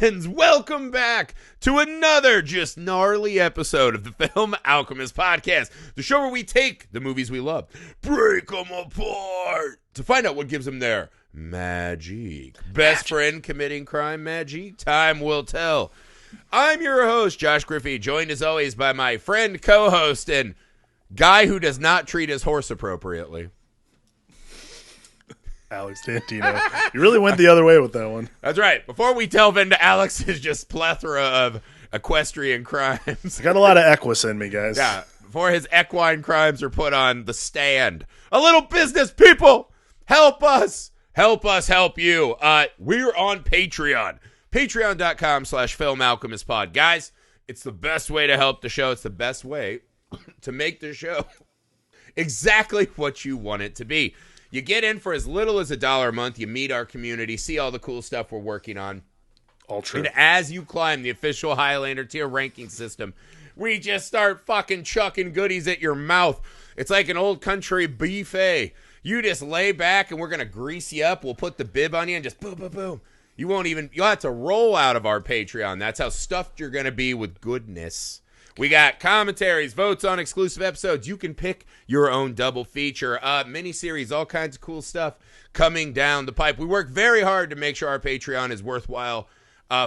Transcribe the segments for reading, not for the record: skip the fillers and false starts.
friends, welcome back to another just gnarly episode of the Film Alchemist podcast, the show where we take the movies we love, break them apart to find out what gives them their magic. Best friend committing crime magic? Time will tell. I'm your host, Josh Griffey, joined as always by my friend, co-host, and guy who does not treat his horse appropriately, Alex Santino. You really went the other way with that one. That's right. Before we delve into Alex's just plethora of equestrian crimes. I got a lot of equus in me, guys. Yeah. Before his equine crimes are put on the stand. A little business, people. Help us. Help us help you. We're on Patreon. Patreon.com/FilmAlchemistPod. Guys, it's the best way to help the show. It's the best way to make the show exactly what you want it to be. You get in for as little as $1 a month. You meet our community, see all the cool stuff we're working on. All true. And as you climb the official Highlander tier ranking system, we just start fucking chucking goodies at your mouth. It's like an old country buffet. You just lay back and we're going to grease you up. We'll put the bib on you and just boom, boom, boom. You'll have to roll out of our Patreon. That's how stuffed you're going to be with goodness. We got commentaries, votes on exclusive episodes. You can pick your own double feature, miniseries, all kinds of cool stuff coming down the pipe. We work very hard to make sure our Patreon is worthwhile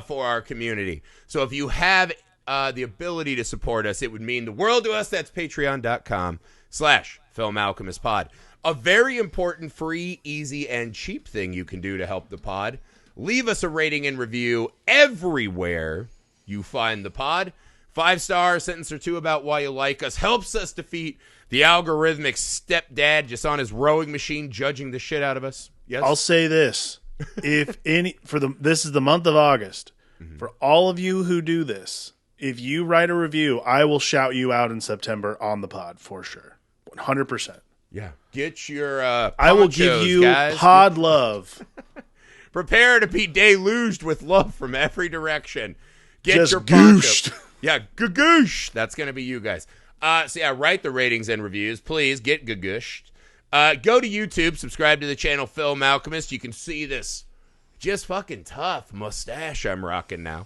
for our community. So if you have the ability to support us, it would mean the world to us. That's patreon.com/FilmAlchemistPod. A very important, free, easy, and cheap thing you can do to help the pod. Leave us a rating and review everywhere you find the pod. 5-star, sentence or two about why you like us. Helps us defeat the algorithmic stepdad just on his rowing machine judging the shit out of us. Yes? I'll say this. This is the month of August. Mm-hmm. For all of you who do this, if you write a review, I will shout you out in September on the pod for sure. 100%. Yeah. Get your I will give you pod love. Prepare to be deluged with love from every direction. Get just your gooshed. Yeah, gagoosh. That's going to be you guys. So yeah, write the ratings and reviews. Please get gagooshed. Go to YouTube, subscribe to the channel Film Alchemist. You can see this just fucking tough mustache I'm rocking now.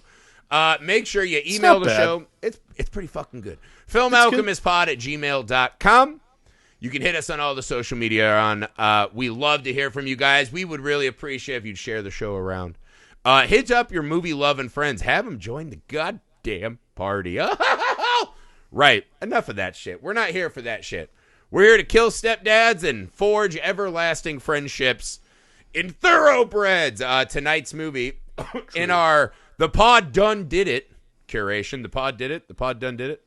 Make sure you email the show. It's pretty fucking good. FilmAlchemistPod@gmail.com. You can hit us on all the social media on. We love to hear from you guys. We would really appreciate if you'd share the show around. Hit up your movie loving friends. Have them join the goddamn party. Right. Enough of that shit. We're not here for that shit. We're here to kill stepdads and forge everlasting friendships in Thoroughbreds. Tonight's movie in our The Pod Done Did It curation. The Pod Did It. The Pod Done Did It.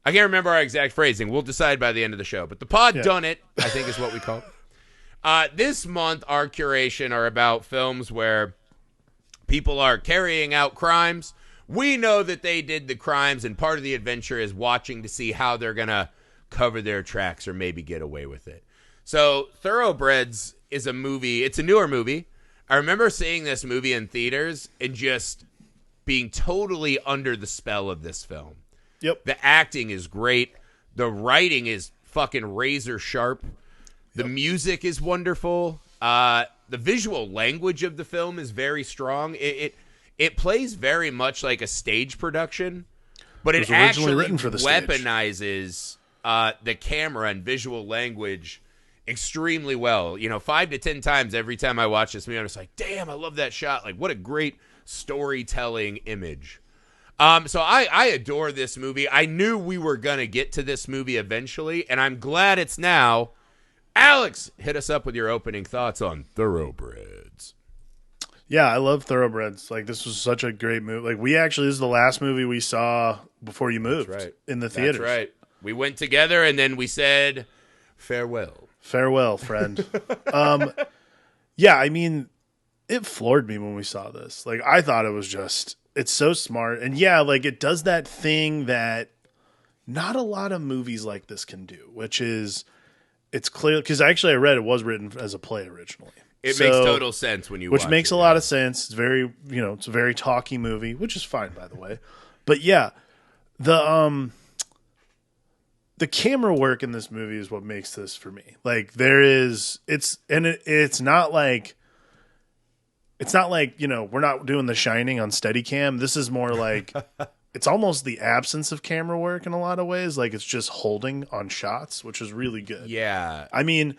I can't remember our exact phrasing. We'll decide by the end of the show. But The Pod Done It, I think is what we call it. This month, our curation are about films where people are carrying out crimes. We know that they did the crimes, and part of the adventure is watching to see how they're going to cover their tracks or maybe get away with it. So Thoroughbreds is a movie. It's a newer movie. I remember seeing this movie in theaters and just being totally under the spell of this film. Yep. The acting is great. The writing is fucking razor sharp. The music is wonderful. The visual language of the film is very strong. It plays very much like a stage production, but it actually written for the weaponizes the camera and visual language extremely well. 5 to 10 times every time I watch this movie, I'm just like, damn, I love that shot. Like, what a great storytelling image. So I adore this movie. I knew we were going to get to this movie eventually, and I'm glad it's now. Alex, hit us up with your opening thoughts on Thoroughbreds. Yeah, I love Thoroughbreds. Like, this was such a great movie. Like, this is the last movie we saw before you moved. That's right. In the theaters. That's right. We went together, and then we said farewell. Farewell, friend. Yeah, I mean, it floored me when we saw this. Like, I thought it was just, it's so smart. And yeah, like, it does that thing that not a lot of movies like this can do, which is, it's clear, because actually I read it was written as a play originally. It makes total sense when you watch it. Which makes a lot of sense. It's very, it's a very talky movie, which is fine, by the way. But yeah, the camera work in this movie is what makes this for me. Like, it's not like, it's not like, we're not doing The Shining on Steadicam. This is more like it's almost the absence of camera work in a lot of ways. Like it's just holding on shots, which is really good. Yeah. I mean,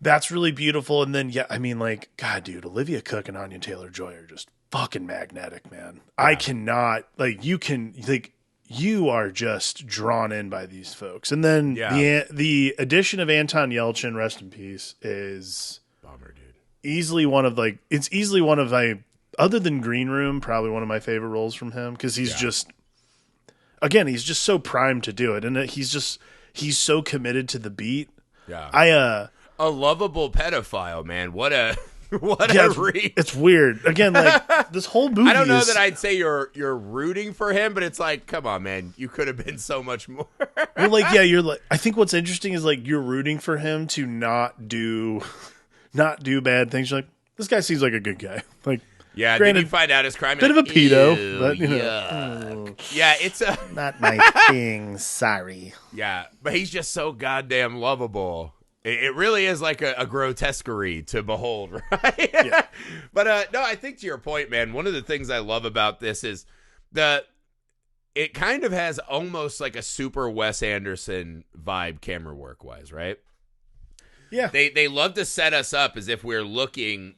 that's really beautiful. And then, like, God, dude, Olivia Cook and Anya Taylor-Joy are just fucking magnetic, man. Yeah. I cannot, like, you are just drawn in by these folks. And then the addition of Anton Yelchin, rest in peace, is bummer, dude. Easily one of my, other than Green Room, probably one of my favorite roles from him. Cause he's just so primed to do it. And he's so committed to the beat. Yeah. A lovable pedophile, man. What a reach. It's weird. Again, like this whole movie. I don't know that I'd say you're rooting for him, but it's like, come on, man. You could have been so much more. Well, like, yeah, you're like. I think what's interesting is like you're rooting for him to not do bad things. You're like, this guy seems like a good guy. Like, yeah. Granted, did you find out his crime? Bit of a pedo, but yeah, it's a not my thing. Sorry. Yeah, but he's just so goddamn lovable. It really is like a grotesquerie to behold, right? Yeah. But no, I think to your point, man, one of the things I love about this is it kind of has almost like a super Wes Anderson vibe camera work wise, right? Yeah. They love to set us up as if we're looking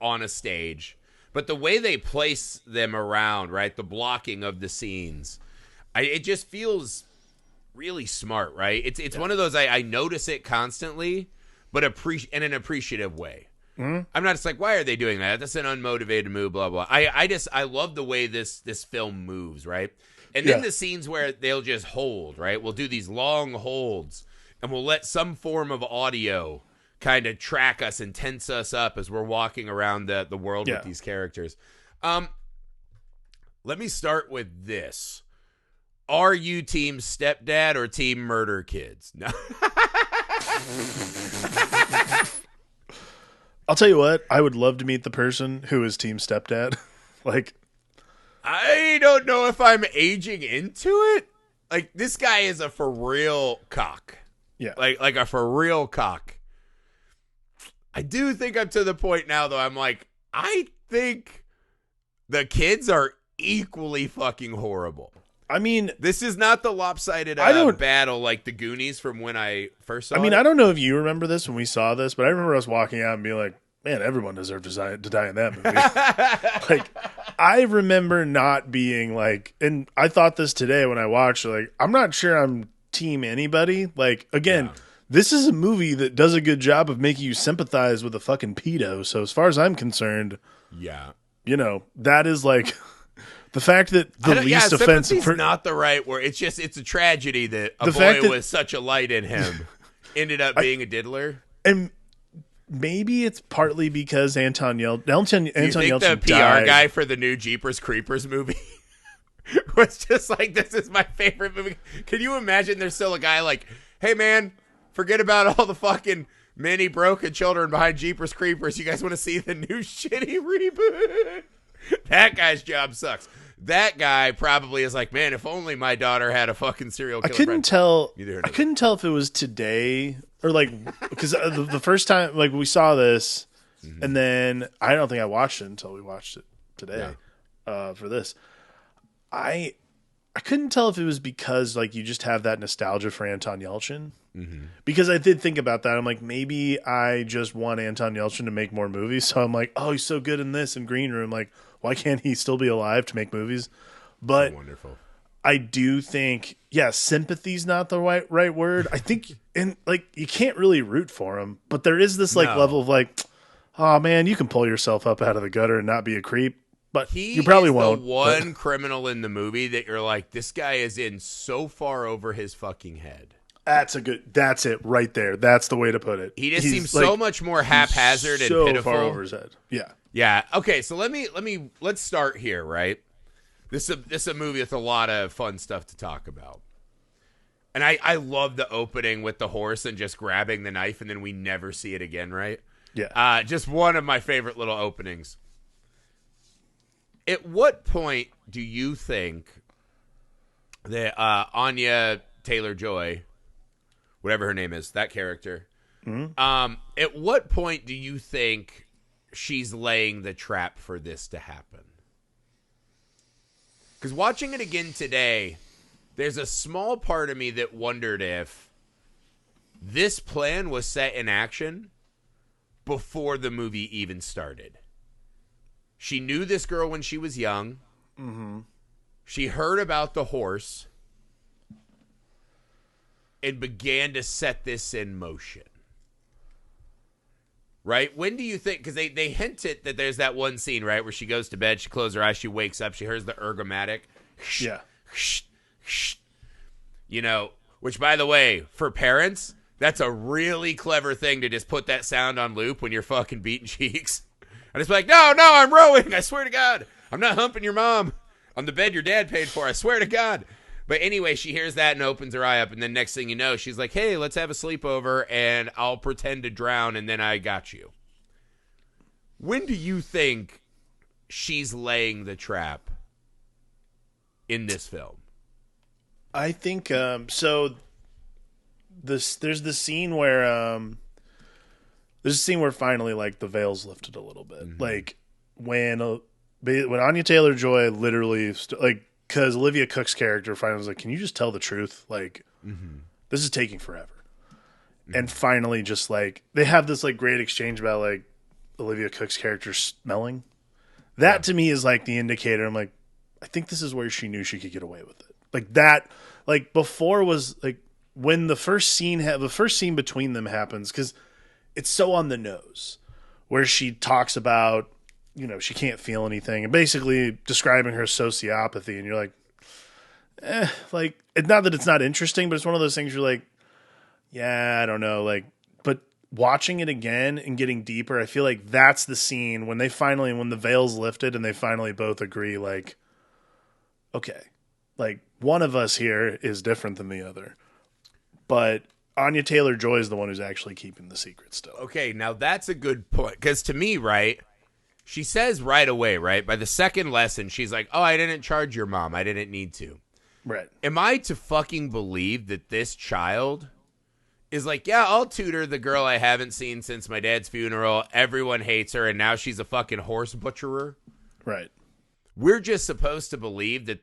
on a stage, but the way they place them around, right? The blocking of the scenes, it just feels really smart, right? It's one of those I notice it constantly, but in an appreciative way. Mm-hmm. I'm not just like, why are they doing that? That's an unmotivated move, blah blah. I love the way this film moves, right? And then the scenes where they'll just hold, right? We'll do these long holds, and we'll let some form of audio kind of track us and tense us up as we're walking around the world with these characters. Let me start with this. Are you team stepdad or team murder kids? No. I'll tell you what. I would love to meet the person who is team stepdad. Like, I don't know if I'm aging into it. Like, this guy is a for real cock. Yeah. Like a for real cock. I do think I'm to the point now, though. I'm like, I think the kids are equally fucking horrible. I mean, this is not the lopsided battle like the Goonies from when I first saw it. I don't know if you remember this when we saw this, but I remember us walking out and being like, man, everyone deserved to die in that movie. Like, I remember not being like, and I thought this today when I watched, like, I'm not sure I'm team anybody. Like, again, this is a movie that does a good job of making you sympathize with a fucking pedo. So as far as I'm concerned, that is like... The fact that the least offensive is not the right word. It's a tragedy that a boy with such a light in him ended up being a diddler. And maybe it's partly because Anton Yelchin the PR died. Guy for the new Jeepers Creepers movie was just like, this is my favorite movie. Can you imagine there's still a guy like, hey man, forget about all the fucking many broken children behind Jeepers Creepers. You guys want to see the new shitty reboot? That guy's job sucks. That guy probably is like, man, if only my daughter had a fucking serial killer. I couldn't tell if it was today or like, because the first time like we saw this, and then I don't think I watched it until we watched it today for this. I couldn't tell if it was because like you just have that nostalgia for Anton Yelchin. Because I did think about that. I'm like, maybe I just want Anton Yelchin to make more movies. So I'm like, oh, he's so good in this and Green Room. Like, why can't he still be alive to make movies? But so wonderful. I do think, sympathy's not the right word. I think, and like, you can't really root for him, but there is this like level of like, oh man, you can pull yourself up out of the gutter and not be a creep. But you probably won't. The one criminal in the movie that you're like, this guy is in so far over his fucking head. That's it right there. That's the way to put it. He just seems like, so much more haphazard and pitiful. Far over his head. Yeah. Yeah. Okay. So let's start here, right? This is a movie with a lot of fun stuff to talk about. And I love the opening with the horse and just grabbing the knife and then we never see it again, right? Yeah. Just one of my favorite little openings. At what point do you think that Anya Taylor-Joy, whatever her name is, that character, at what point do you think she's laying the trap for this to happen. Because watching it again today, there's a small part of me that wondered if this plan was set in action before the movie even started. She knew this girl when she was young. Mm-hmm. She heard about the horse and began to set this in motion. Right? When do you think, because they hinted that there's that one scene, right, where she goes to bed, she closes her eyes, she wakes up, she hears the ergomatic. Yeah. You know, which, by the way, for parents, that's a really clever thing to just put that sound on loop when you're fucking beating cheeks. And it's like, no, I'm rowing. I swear to God. I'm not humping your mom on the bed your dad paid for. I swear to God. But anyway, she hears that and opens her eye up. And then next thing you know, she's like, hey, let's have a sleepover and I'll pretend to drown and then I got you. When do you think she's laying the trap in this film? I think so. There's the scene where finally like the veil's lifted a little bit. Mm-hmm. Like when Anya Taylor-Joy literally because Olivia Cook's character finally was like, can you just tell the truth? Like, This is taking forever. Mm-hmm. And finally just like, they have this like great exchange about like Olivia Cook's character smelling. That to me is like the indicator. I'm like, I think this is where she knew she could get away with it. Like that, like before was like when the first scene between them happens, because it's so on the nose, where she talks about, you know, she can't feel anything, and basically describing her sociopathy, and you're like, like, not that it's not interesting, but it's one of those things you're like, yeah, I don't know, like, but watching it again and getting deeper, I feel like that's the scene when the veil's lifted and they finally both agree, like, okay, like, one of us here is different than the other, but Anya Taylor-Joy is the one who's actually keeping the secret still. Okay, now that's a good point, because to me, right, she says right away, right, by the second lesson, she's like, oh, I didn't charge your mom. I didn't need to. Right. Am I to fucking believe that this child is like, yeah, I'll tutor the girl I haven't seen since my dad's funeral. Everyone hates her, and now she's a fucking horse butcherer? Right. We're just supposed to believe that,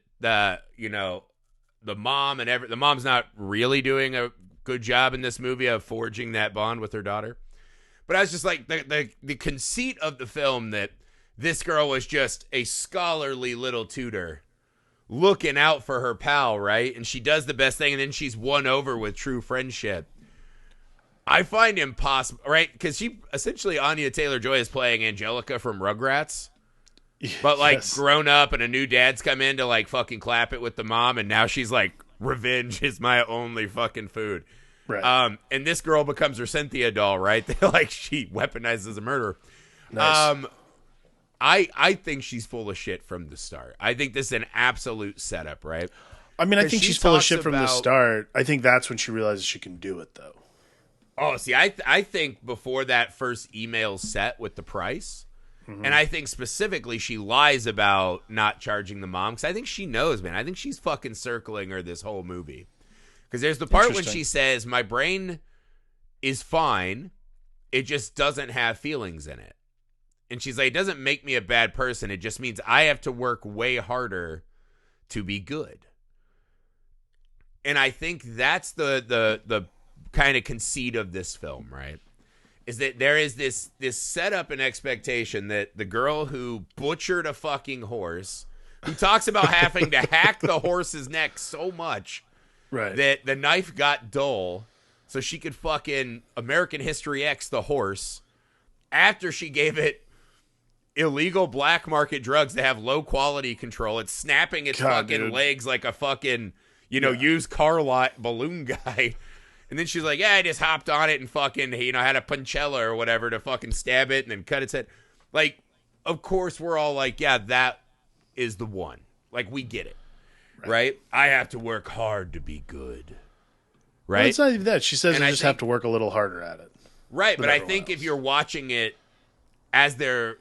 the mom and the mom's not really doing a good job in this movie of forging that bond with her daughter. But I was just like, the conceit of the film that this girl was just a scholarly little tutor looking out for her pal, right? And she does the best thing, and then she's won over with true friendship. I find impossible, right? Because she essentially, Anya Taylor-Joy is playing Angelica from Rugrats. But like grown up, and a new dad's come in to like fucking clap it with the mom, and now she's like, revenge is my only fucking food. Right. And this girl becomes her Cynthia doll, right? Like she weaponizes a murder. Nice. I think she's full of shit from the start. I think this is an absolute setup, right? I mean, I think she's full of shit from the start. I think that's when she realizes she can do it, though. Oh, see, I think before that first email set with the price, and I think specifically she lies about not charging the mom, because I think she knows, man. I think she's fucking circling her this whole movie. Because there's the part when she says, my brain is fine, it just doesn't have feelings in it. And she's like, it doesn't make me a bad person, it just means I have to work way harder to be good. And I think that's the kind of conceit of this film, right? Is that there is this setup and expectation that the girl who butchered a fucking horse, who talks about having to hack the horse's neck so much, right, that the knife got dull so she could fucking American History X the horse after she gave it illegal black market drugs to have low quality control. It's snapping its fucking legs like a fucking, used car lot balloon guy. And then she's like, yeah, I just hopped on it and fucking, had a pancella or whatever to fucking stab it and then cut its head. Like, of course, we're all like, yeah, that is the one. Like, we get it. Right? I have to work hard to be good. Right? Well, it's not even that. She says I just have to work a little harder at it. Right, but I think if you're watching it as they're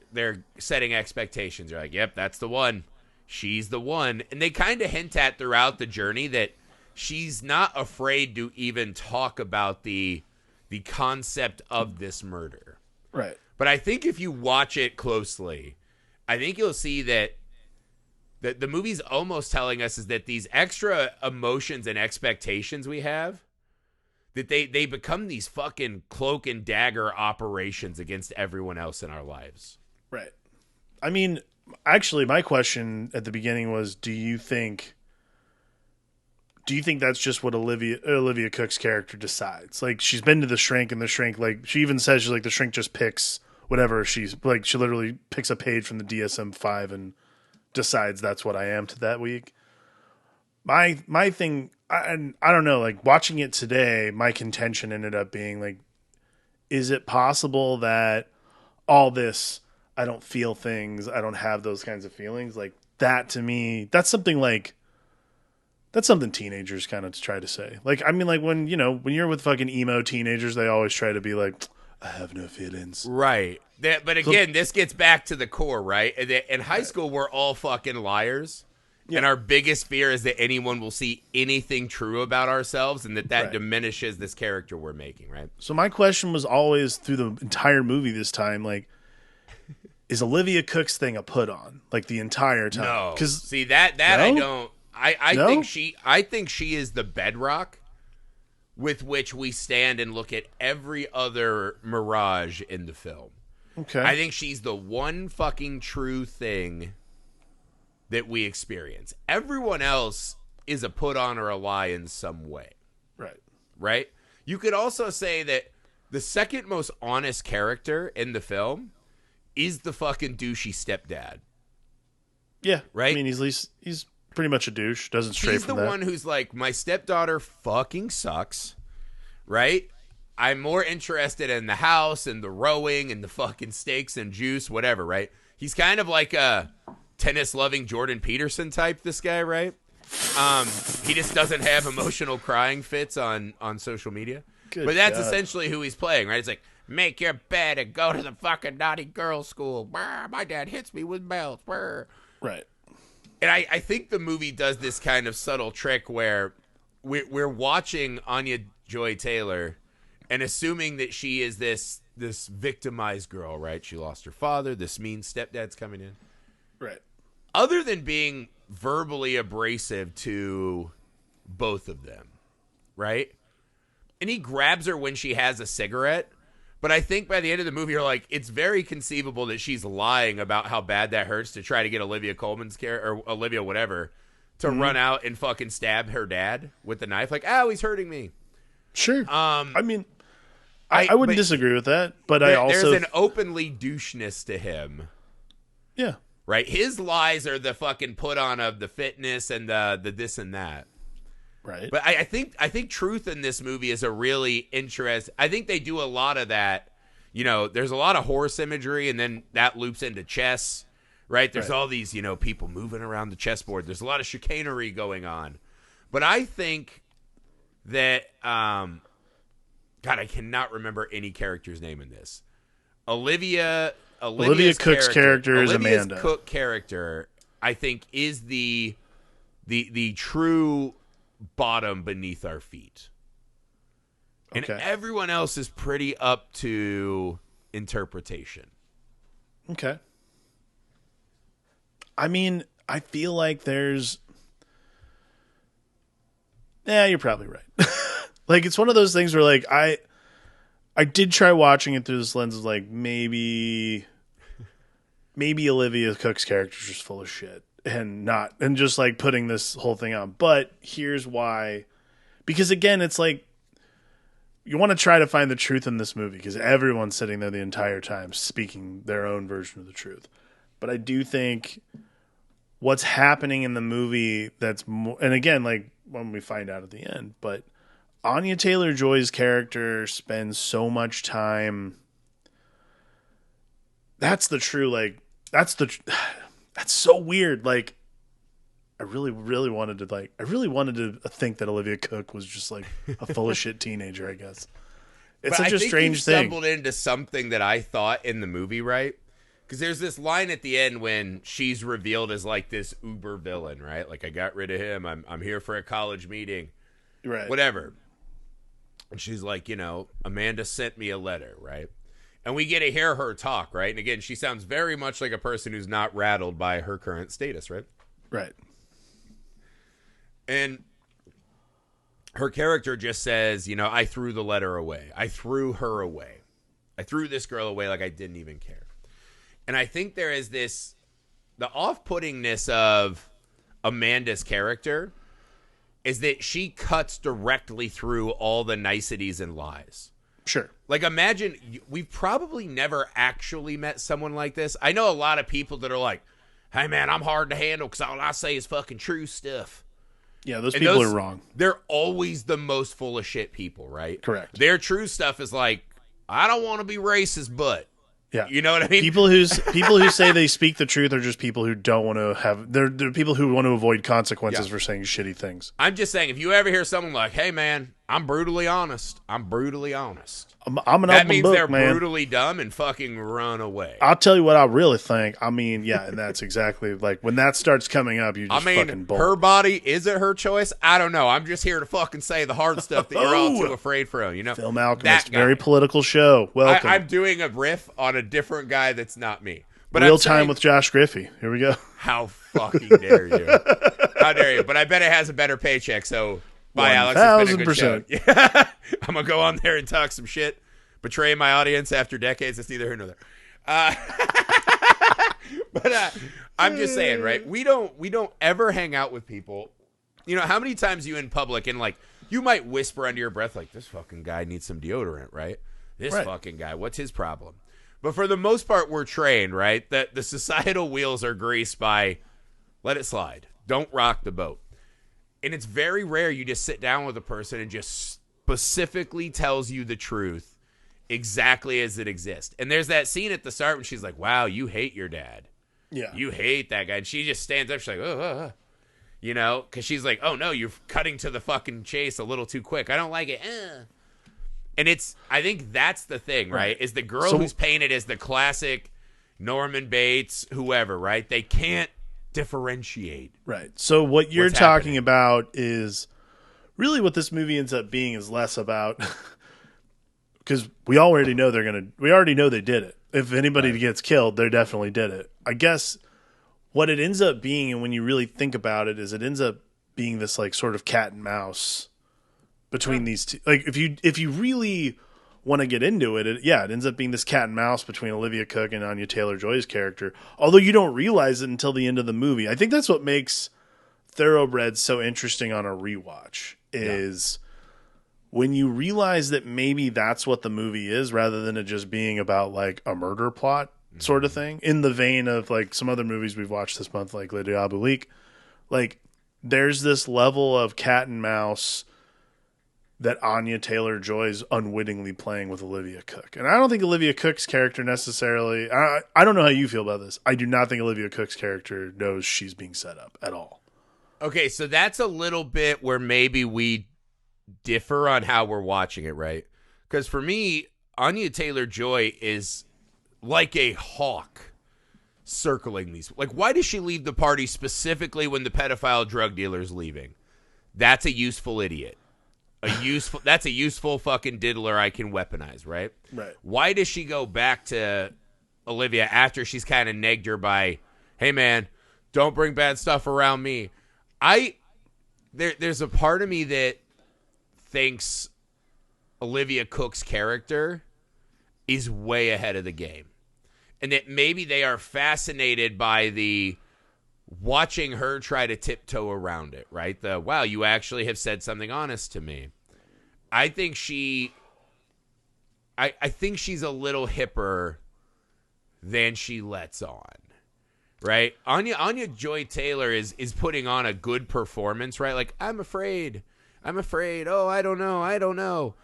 setting expectations, you're like, yep, that's the one. She's the one. And they kind of hint at throughout the journey that she's not afraid to even talk about the concept of this murder. Right. But I think if you watch it closely, I think you'll see that the movie's almost telling us is that these extra emotions and expectations we have, that they become these fucking cloak and dagger operations against everyone else in our lives. Right. I mean, actually, my question at the beginning was, do you think that's just what Olivia Cook's character decides? Like, she's been to the shrink, and the shrink, like, she even says, she's like, the shrink just picks whatever she's, like, she literally picks a page from the DSM-5 and decides that's what I am to that week. My thing, I don't know, like, watching it today, my contention ended up being, like, is it possible that all this, I don't feel things, I don't have those kinds of feelings, like, that to me, that's something teenagers kind of try to say. Like, I mean, like, when you're with fucking emo teenagers, they always try to be like, I have no feelings. Right. But again, this gets back to the core, right? In high school, we're all fucking liars. Yeah. And our biggest fear is that anyone will see anything true about ourselves, and that right. diminishes this character we're making, right? So my question was always through the entire movie this time, like, is Olivia Cook's thing a put on? Like, the entire time? No. Because see, that no? I don't... I think she is the bedrock with which we stand and look at every other mirage in the film. Okay. I think she's the one fucking true thing that we experience. Everyone else is a put on or a lie in some way. Right. Right? You could also say that the second most honest character in the film is the fucking douchey stepdad. Yeah. Right? I mean, he's pretty much a douche. Doesn't stray from that. He's the one who's like, my stepdaughter fucking sucks, right? I'm more interested in the house and the rowing and the fucking steaks and juice, whatever, right? He's kind of like a tennis-loving Jordan Peterson type, this guy, right? He just doesn't have emotional crying fits on social media. Good but that's God. Essentially who he's playing, right? It's like, make your bed and go to the fucking naughty girls' school. My dad hits me with belts. Right. And I think the movie does this kind of subtle trick where we're watching Anya Joy-Taylor and assuming that she is this victimized girl, right? She lost her father. This mean stepdad's coming in. Right. Other than being verbally abrasive to both of them, right? And he grabs her when she has a cigarette. But I think by the end of the movie, you're like, it's very conceivable that she's lying about how bad that hurts to try to get Olivia Colman's or Olivia whatever to run out and fucking stab her dad with the knife. Like, oh, he's hurting me. Sure. I mean, I wouldn't disagree with that, but there's an openly doucheness to him. Yeah. Right? His lies are the fucking put on of the fitness and the this and that. Right. But I think truth in this movie is a really interesting. I think they do a lot of that. You know, there's a lot of horse imagery, and then that loops into chess, right? There's all these, people moving around the chessboard. There's a lot of chicanery going on. But I think that, God, I cannot remember any character's name in this. Olivia Cook's character is Amanda. Cook character, I think, is the true bottom beneath our feet. And everyone else is pretty up to interpretation. Okay. I mean, I feel like there's... Yeah, you're probably right. Like, it's one of those things where, like, I did try watching it through this lens of, like, maybe Olivia Cook's character is just full of shit. And just like putting this whole thing on. But here's why. Because again, it's like you want to try to find the truth in this movie because everyone's sitting there the entire time speaking their own version of the truth. But I do think what's happening in the movie that's more, and again, like when we find out at the end, but Anya Taylor-Joy's character spends so much time. That's the true, like, that's so weird. Like, I really wanted to think that Olivia Cook was just like a full of shit teenager, I guess. It's such a strange thing. I stumbled into something that I thought in the movie, right? Because there's this line at the end when she's revealed as like this uber villain, right? Like, I got rid of him. I'm here for a college meeting. Right. Whatever. And she's like, Amanda sent me a letter, right? And we get to hear her talk, right? And again, she sounds very much like a person who's not rattled by her current status, right? Right. And her character just says, you know, I threw the letter away. I threw her away. I threw this girl away like I didn't even care. And I think there is this, the off-puttingness of Amanda's character is that she cuts directly through all the niceties and lies. Sure. Like, imagine, we've probably never actually met someone like this. I know a lot of people that are like, hey, man, I'm hard to handle because all I say is fucking true stuff. Yeah, those people are wrong. They're always the most full of shit people, right? Correct. Their true stuff is like, I don't want to be racist, but... Yeah. You know what I mean? People who say they speak the truth are just people who don't want to have... They're people who want to avoid consequences for saying shitty things. I'm just saying, if you ever hear someone like, hey, man, I'm brutally honest. I'm brutally honest. I'm an that open means book, they're man. brutally dumb and fucking run away. I'll tell you what I really think. I mean, yeah, and that's exactly like when that starts coming up, you just fucking bolt. Her body, is it her choice? I don't know. I'm just here to fucking say the hard stuff that you're all too afraid from, you know? Film Alchemist, very political show. Welcome. I'm doing a riff on a different guy that's not me. But Real Time with Josh Griffey. Here we go. How fucking dare you? How dare you? But I bet it has a better paycheck, so bye, Alex. It's been a good show. Yeah. I'm going to go on there and talk some shit. Betray my audience after decades. It's neither here nor there. But I'm just saying, right? We don't ever hang out with people. You know, how many times you in public and like you might whisper under your breath like, this fucking guy needs some deodorant, right? This fucking guy, what's his problem? But for the most part, we're trained, right? That the societal wheels are greased by let it slide. Don't rock the boat. And it's very rare you just sit down with a person and just specifically tells you the truth exactly as it exists. And there's that scene at the start when she's like, wow, you hate your dad. Yeah. You hate that guy. And she just stands up. She's like, you know, because she's like, oh, no, you're cutting to the fucking chase a little too quick. I don't like it. And I think that's the thing, right? Is the girl who's painted as the classic Norman Bates, whoever, right? They can't differentiate. Right. So what you're talking about is really what this movie ends up being is less about... Because we already know they did it. If anybody gets killed, they definitely did it. I guess what it ends up being, and when you really think about it, is it ends up being this like sort of cat and mouse between these two. Like if you really want to get into it, it ends up being this cat and mouse between Olivia Cooke and Anya Taylor-Joy's character. Although you don't realize it until the end of the movie. I think that's what makes Thoroughbreds so interesting on a rewatch is... when you realize that maybe that's what the movie is rather than it just being about like a murder plot sort of thing, in the vein of like some other movies we've watched this month, like Le Diabolique, like there's this level of cat and mouse that Anya Taylor-Joy's unwittingly playing with Olivia Cooke. And I don't think Olivia Cooke's character necessarily, I don't know how you feel about this. I do not think Olivia Cooke's character knows she's being set up at all. Okay, so that's a little bit where maybe we differ on how we're watching it, right? Because for me, Anya Taylor-Joy is like a hawk circling these. Like, why does she leave the party specifically when the pedophile drug dealer's leaving? That's a useful idiot. That's a useful fucking diddler I can weaponize, right? Right. Why does she go back to Olivia after she's kind of negged her by, hey man, don't bring bad stuff around me? There's a part of me that thinks Olivia Cooke's character is way ahead of the game. And that maybe they are fascinated by the watching her try to tiptoe around it, right? The, wow, you actually have said something honest to me. I think I think she's a little hipper than she lets on, right? Anya Joy Taylor is putting on a good performance, right? Like, I'm afraid. Oh, I don't know.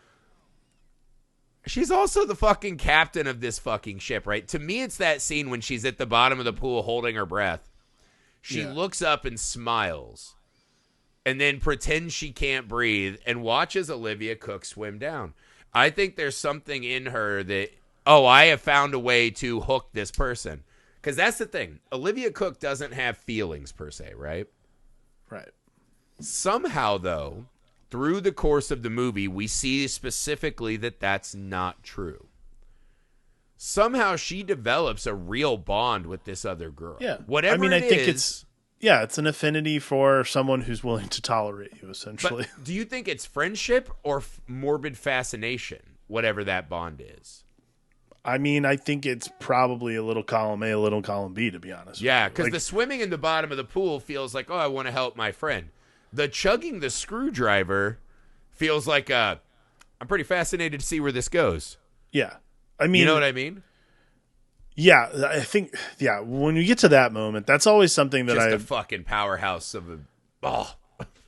She's also the fucking captain of this fucking ship, right? To me, it's that scene when she's at the bottom of the pool holding her breath. She looks up and smiles and then pretends she can't breathe and watches Olivia Cooke swim down. I think there's something in her that, I have found a way to hook this person. Because that's the thing. Olivia Cooke doesn't have feelings per se, right? Right. Somehow, though, through the course of the movie, we see specifically that that's not true. somehow she develops a real bond with this other girl. Yeah. Whatever I mean, I think is, it's an affinity for someone who's willing to tolerate you, essentially. But do you think it's friendship or morbid fascination, whatever that bond is? I mean, I think it's probably a little column A, a little column B, to be honest. Yeah, because the swimming in the bottom of the pool feels like, oh, I want to help my friend. The chugging the screwdriver feels like, I'm pretty fascinated to see where this goes. Yeah. I mean, you know what I mean? Yeah, I think, when you get to that moment, that's always something that Just a fucking powerhouse of a,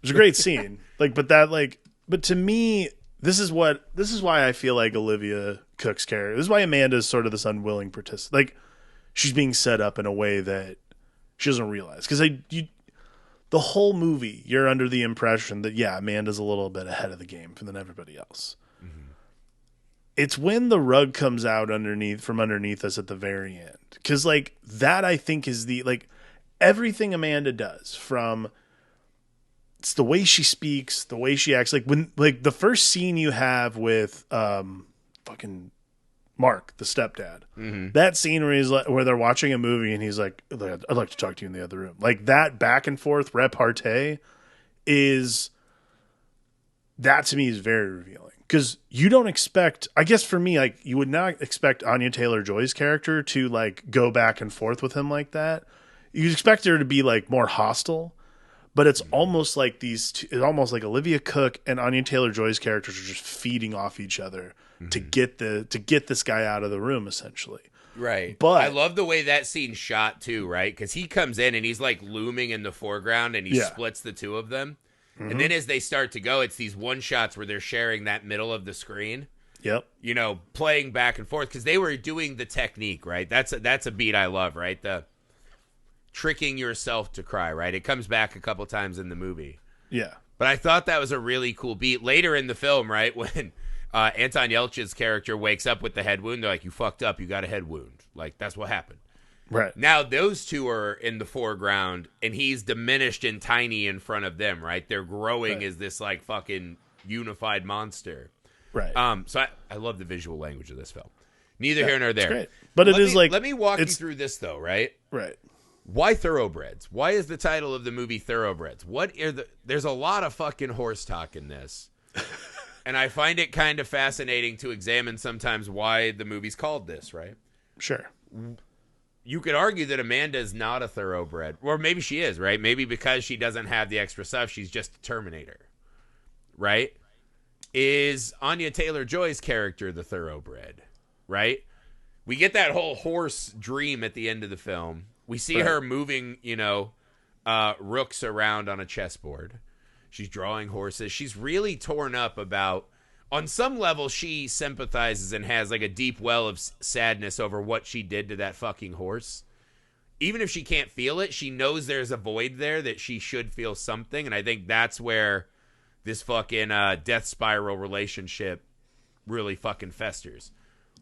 It's a great scene. But to me, this is why I feel like Olivia Cook's character. This is why Amanda is sort of this unwilling participant. Like, she's being set up in a way that she doesn't realize. Because the whole movie, you're under the impression that, Amanda's a little bit ahead of the game than everybody else. Mm-hmm. It's when the rug comes out from underneath us at the very end. Because, that I think is everything Amanda does, from it's the way she speaks, the way she acts. The first scene you have with fucking Mark, the stepdad, that scene where they're watching a movie and he's like, I'd like to talk to you in the other room. That back and forth repartee that to me is very revealing. Because you don't expect, I guess for me, you would not expect Anya Taylor-Joy's character to go back and forth with him like that. You'd expect her to be more hostile. But it's almost like it's almost like Olivia Cook and Anya Taylor-Joy's characters are just feeding off each other to get this guy out of the room, essentially. Right. But I love the way that scene's shot too, right? Because he comes in and he's looming in the foreground and he splits the two of them. Mm-hmm. And then as they start to go, it's these one shots where they're sharing that middle of the screen. Yep. Playing back and forth because they were doing the technique, right? That's a beat I love, right? The tricking yourself to cry, right? It comes back a couple times in the movie. Yeah. But I thought that was a really cool beat. Later in the film, right, when Anton Yelchin's character wakes up with the head wound, they're like, you fucked up, you got a head wound. That's what happened. Right. Now those two are in the foreground, and he's diminished and tiny in front of them, right? They're growing as this, fucking unified monster. Right. So I love the visual language of this film. Neither here nor there. It's great. But let me walk you through this, though, right? Right. Why Thoroughbreds? Why is the title of the movie Thoroughbreds? There's a lot of fucking horse talk in this. And I find it kind of fascinating to examine sometimes why the movie's called this, right? Sure. You could argue that Amanda is not a thoroughbred. Or maybe she is, right? Maybe because she doesn't have the extra stuff, she's just a Terminator. Right? Is Anya Taylor-Joy's character the thoroughbred? Right? We get that whole horse dream at the end of the film. We see her moving, rooks around on a chessboard. She's drawing horses. She's really torn up about, on some level, she sympathizes and has a deep well of sadness over what she did to that fucking horse. Even if she can't feel it, she knows there's a void there that she should feel something. And I think that's where this fucking death spiral relationship really fucking festers.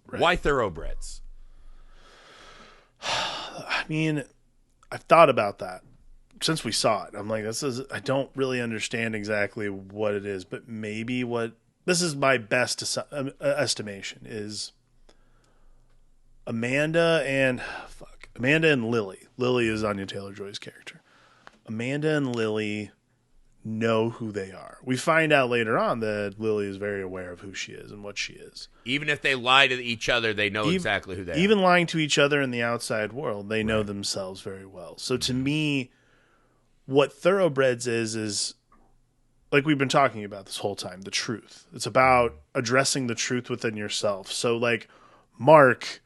Right. Why Thoroughbreds? I mean, I've thought about that since we saw it. I'm like, I don't really understand exactly what it is, but maybe this is my best estimation is Amanda and Lily. Lily is Anya Taylor-Joy's character. Amanda and Lily know who they are. We find out later on that Lily is very aware of who she is and what she is. Even if they lie to each other, they know exactly who they are. Even lying to each other in the outside world, they know themselves very well. So to me, what Thoroughbreds is like we've been talking about this whole time, the truth. It's about addressing the truth within yourself. So Mark,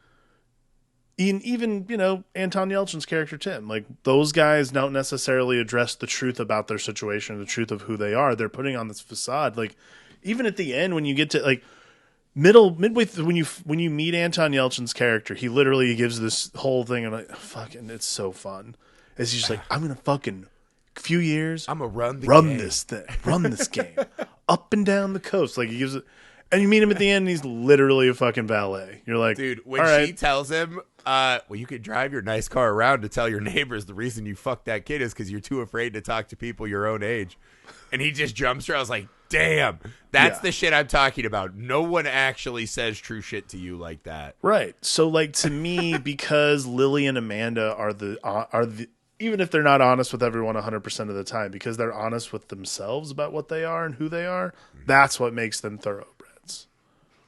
even Anton Yelchin's character Tim, those guys don't necessarily address the truth about their situation, the truth of who they are. They're putting on this facade. Even at the end when you get to midway through, when you meet Anton Yelchin's character, he literally gives this whole thing and fucking it's so fun. As he's just I'm gonna fucking few years, I'm gonna run this thing, run this game up and down the coast. He gives it. And you meet him at the end, and he's literally a fucking valet. You're like, dude, when she tells him, well, you could drive your nice car around to tell your neighbors the reason you fucked that kid is because you're too afraid to talk to people your own age. And he just jumps her. I was like, damn. That's Yeah. the shit I'm talking about. No one actually says true shit to you like that. Right. So like to me, because Lily and Amanda are the even if they're not honest with everyone 100% of the time, because they're honest with themselves about what they are and who they are, that's what makes them thoroughbreds.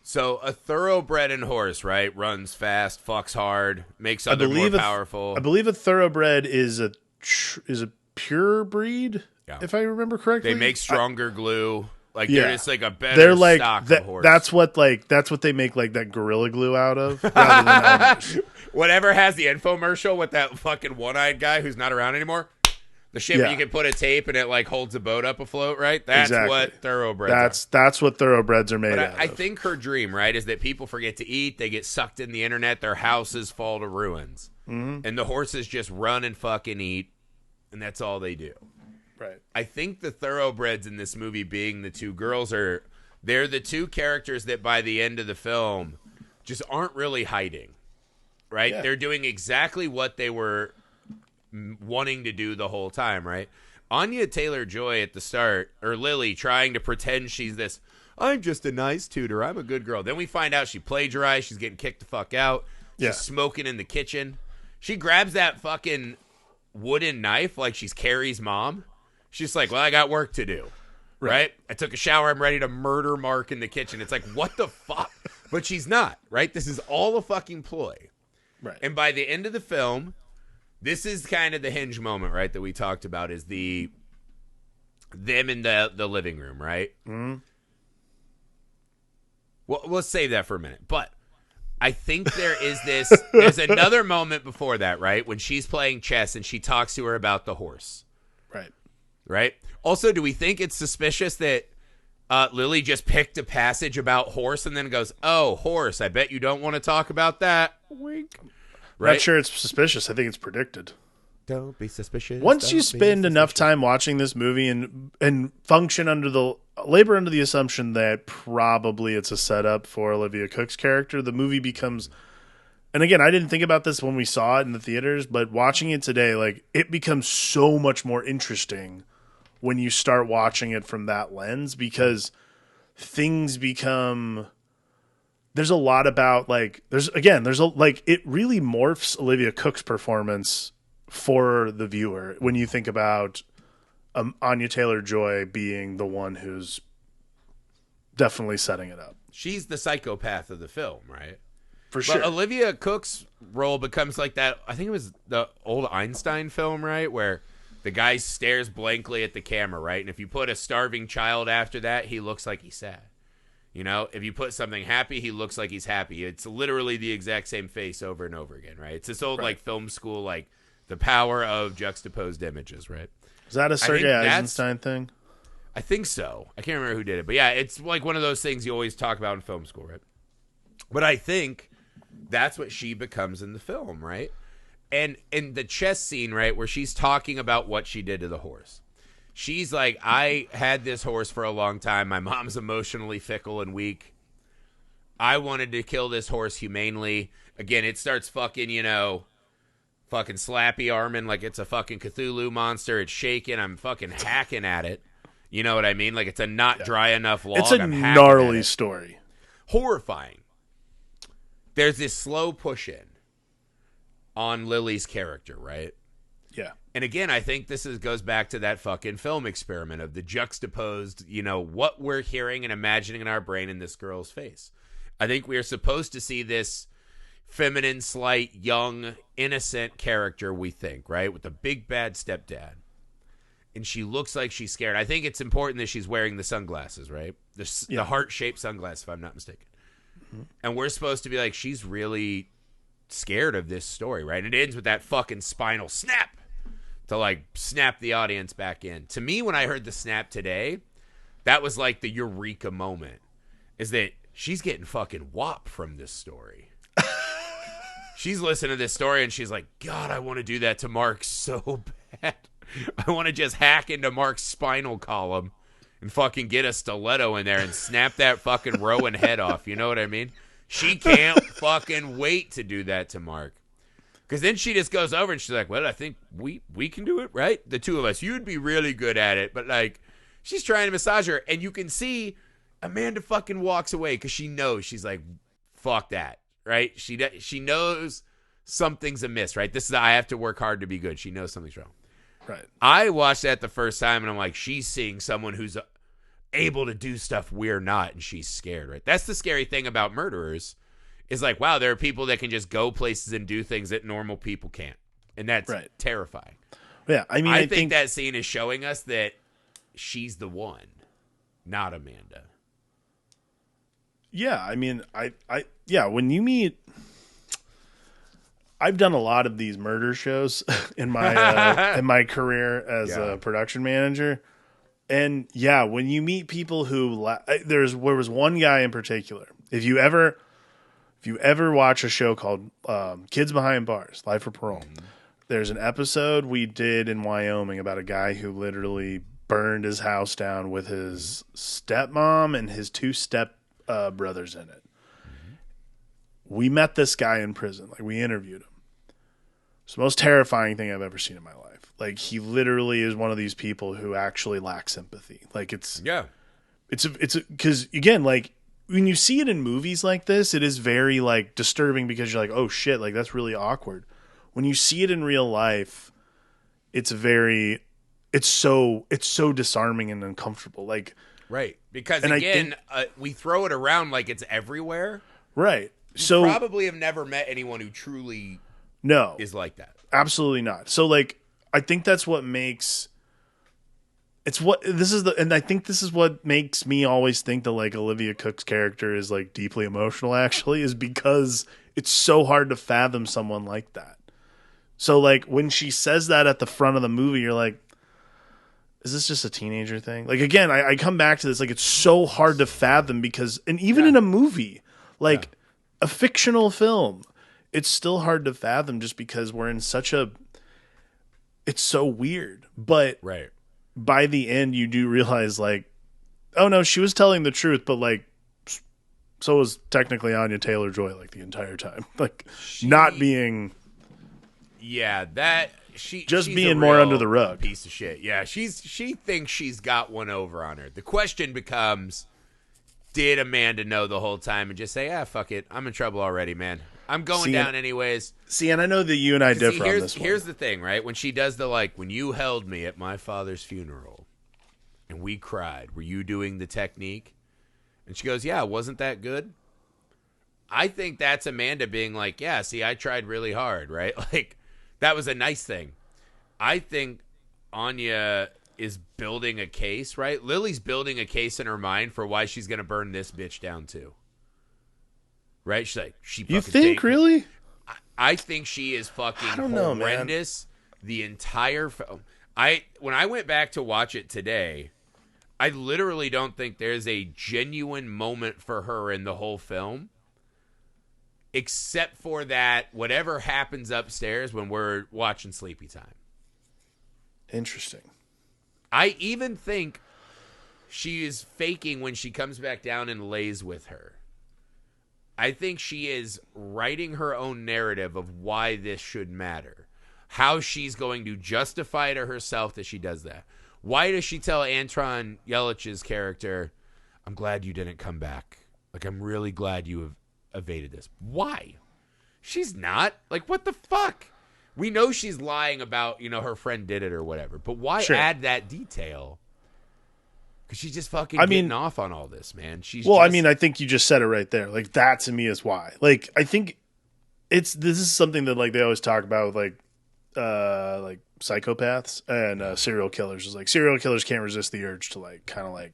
So a thoroughbred and horse, right? Runs fast, fucks hard, makes other more powerful. I believe a thoroughbred is a pure breed, if I remember correctly. They make stronger glue. Like Yeah. they're just like a better They're like stock of horse. that's what they make like that Gorilla Glue out of, rather than Elmer's. Whatever has the infomercial with that fucking one-eyed guy who's not around anymore. The shit where you can put a tape and it like holds a boat up afloat, right? That's what thoroughbreds are. That's what thoroughbreds are made But out I of. think her dream, right, is that people forget to eat, they get sucked in the internet, their houses fall to ruins. Mm-hmm. And the horses just run and fucking eat, and that's all they do. Right. I think the thoroughbreds in this movie, being the two girls, they're the two characters that by the end of the film just aren't really hiding, right? Yeah. They're doing exactly what they were wanting to do the whole time, right? Anya Taylor-Joy at the start, or Lily, trying to pretend she's this, I'm just a nice tutor, I'm a good girl. Then we find out she plagiarized, she's getting kicked the fuck out, she's smoking in the kitchen. She grabs that fucking wooden knife like she's Carrie's mom. She's like, well, I got work to do, right? I took a shower. I'm ready to murder Mark in the kitchen. It's like, what the fuck? But she's not, right? This is all a fucking ploy. Right. And by the end of the film, this is kind of the hinge moment, right, that we talked about, is them in the living room, right? Mm-hmm. Well, let's save that for a minute. But I think there's another moment before that, right, when she's playing chess and she talks to her about the horse. Right. Also, do we think it's suspicious that Lily just picked a passage about horse and then goes, oh, horse, I bet you don't want to talk about that. Wink. Right? Not sure it's suspicious. I think it's predicted. Don't be suspicious. Once you spend enough time watching this movie and function under the assumption that probably it's a setup for Olivia Cook's character, the movie becomes, and again, I didn't think about this when we saw it in the theaters, but watching it today, like, it becomes so much more interesting when you start watching it from that lens, because things become, there's a lot about like, it really morphs Olivia Cook's performance for the viewer when you think about Anya Taylor-Joy being the one who's definitely setting it up. She's the psychopath of the film, right? For sure. But Olivia Cook's role becomes like that. I think it was the old Einstein film, right, where the guy stares blankly at the camera, right? And if you put a starving child after that, he looks like he's sad. You know, if you put something happy, he looks like he's happy. It's literally the exact same face over and over again, right? It's this old like film school, like the power of juxtaposed images, right? Is that a Sergei Eisenstein thing? I think so. I can't remember who did it, but yeah, it's like one of those things you always talk about in film school, right? But I think that's what she becomes in the film, right? And in the chess scene, right, where she's talking about what she did to the horse. She's like, I had this horse for a long time. My mom's emotionally fickle and weak. I wanted to kill this horse humanely. Again, it starts fucking, fucking slappy arming like it's a fucking Cthulhu monster. It's shaking. I'm fucking hacking at it. You know what I mean? Like it's a not dry enough log. It's a gnarly story. Horrifying. There's this slow push in on Lily's character, right? Yeah. And again, I think this goes back to that fucking film experiment of the juxtaposed, what we're hearing and imagining in our brain in this girl's face. I think we are supposed to see this feminine, slight, young, innocent character, we think, right? With the big bad stepdad. And she looks like she's scared. I think it's important that she's wearing the sunglasses, right? The heart-shaped sunglasses, if I'm not mistaken. Mm-hmm. And we're supposed to be like, she's really scared of this story, right? And it ends with that fucking spinal snap to like snap the audience back in. To me, when I heard the snap today, that was like the eureka moment, is that she's getting fucking whopped from this story. She's listening to this story and she's like, God, I want to do that to Mark so bad. I want to just hack into Mark's spinal column and fucking get a stiletto in there and snap that fucking Rowan head off. You know what I mean? She can't fucking wait to do that to Mark. Because then she just goes over and she's like, well, I think we can do it, right? The two of us. You'd be really good at it. But, like, She's trying to massage her, and you can see Amanda fucking walks away because she knows. She's like, fuck that, right? She knows something's amiss, right? This is, I have to work hard to be good. She knows something's wrong. Right. I watched that the first time, and I'm like, she's seeing someone who's able to do stuff we're not, and she's scared, right? That's the scary thing about murderers, is like, wow, there are people that can just go places and do things that normal people can't, and that's terrifying. Yeah, I mean, I think that scene is showing us that she's the one, not Amanda. Yeah, I mean, when you meet, I've done a lot of these murder shows in my career as a production manager, and when you meet people who there was one guy in particular. If you ever watch a show called Kids Behind Bars, Life for Parole, there's an episode we did in Wyoming about a guy who literally burned his house down with his stepmom and his two brothers in it. We met this guy in prison. Like, we interviewed him. It's the most terrifying thing I've ever seen in my life. Like, he literally is one of these people who actually lacks empathy. Like, it's because, again, like, when you see it in movies like this, it is very, like, disturbing because you're like, oh shit, like, that's really awkward. When you see it in real life, it's so disarming and uncomfortable. Like, right. Because again, we throw it around like it's everywhere. Right. You probably have never met anyone who truly is like that. Absolutely not. So, like, I think that's what makes I think this is what makes me always think that, like, Olivia Cooke's character is, like, deeply emotional, actually, is because it's so hard to fathom someone like that. So, like, when she says that at the front of the movie, you're like, is this just a teenager thing? Like, again, I come back to this, like, it's so hard to fathom because, and even in a movie, like a fictional film, it's still hard to fathom just because we're in it's so weird. But by the end, you do realize, like, oh no, she was telling the truth, but, like, so was technically Anya Taylor-Joy, like, the entire time. Like, not being... Yeah, that... She's being more under the rug. Piece of shit. Yeah, she thinks she's got one over on her. The question becomes, did Amanda know the whole time and just say, fuck it, I'm in trouble already, man. I'm going down anyways. See, and I know that you and I differ on this one. Here's the thing, right? When she does the, like, when you held me at my father's funeral and we cried, were you doing the technique? And she goes, yeah, wasn't that good? I think that's Amanda being like, yeah, see, I tried really hard, right? Like, that was a nice thing. I think Anya is building a case, right? Lily's building a case in her mind for why she's going to burn this bitch down too. Right? She's like, you think, really? I think she is fucking horrendous the entire film. When I went back to watch it today, I literally don't think there's a genuine moment for her in the whole film. Except for that, whatever happens upstairs when we're watching Sleepy Time. Interesting. I even think she is faking when she comes back down and lays with her. I think she is writing her own narrative of why this should matter. How she's going to justify to herself that she does that. Why does she tell Anton Yelich's character, I'm glad you didn't come back. Like, I'm really glad you have evaded this. Why? She's not. Like, what the fuck? We know she's lying about, her friend did it or whatever. But why add that detail? Because she's just fucking getting off on all this, man. I think you just said it right there. Like, that to me is why. Like, I think this is something that, like, they always talk about with, like psychopaths and serial killers. Is like, serial killers can't resist the urge to, like, kind of, like,